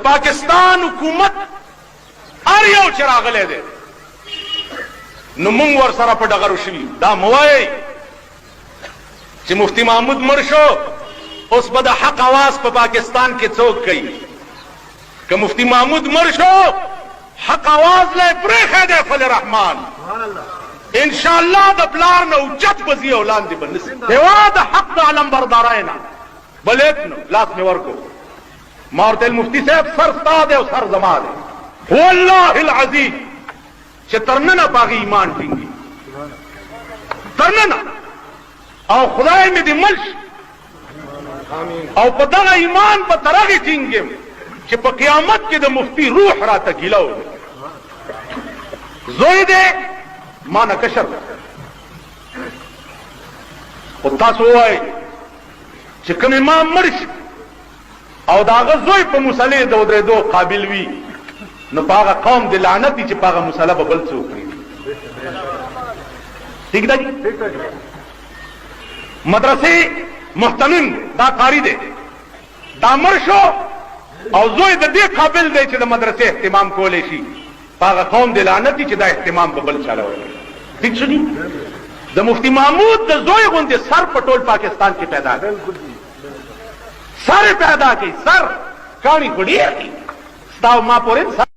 पाकिस्तान हुकूमत हर यौ چې راغلی دی نو موږ ورسره په ډغرو شوي دا مه وایئ چې مفتي محمود مړ شو اوس به د حق اواز په پاکستان کې څوک کوي که مفتي محمود مړ شو حق اواز له پرېښی دی فل رحمان ان شاء الله د پلار نه اوچت به ځي او لاندې به نسي هېواد د حق د علمبردارۍ نه بل هېڅ نه لاس مې ورکړو ما ورته مفتي صاحب سر ستا دی او سر زما دی والله العظیم چې تر ننه په هغې ایمان ټینګي تر ننه او خدای مې دې مل شي او په دغه ایمان به تر هغې ټینګ چې په قیامت کې د مفتي روح راته ګیله وکړي زوی دی ما نه کشر خو تاسو ووایئ چې کوم امام مړ شي او د هغه زوی په مسلې د ودرېدو قابل وي نو په هغه قوم د لعنت وي چې په هغه مسله به بل څوک پرېږدي ٹھیک ده جی مدرسې محتمم دا قاري دی دا مړ شو او زوی د دې قابل دی چې د مدرسې اهتمام کولی شي په هغه قوم د لعنت وي چې دا اهتمام به بل چاله ورکړي ٹھیک شو جی د مفتي محمود د زوی غوندې سر په ټول پاکستان کې پیدا دی سر پیدا کی سر کانی خو ډېر دي ستا او ما پورې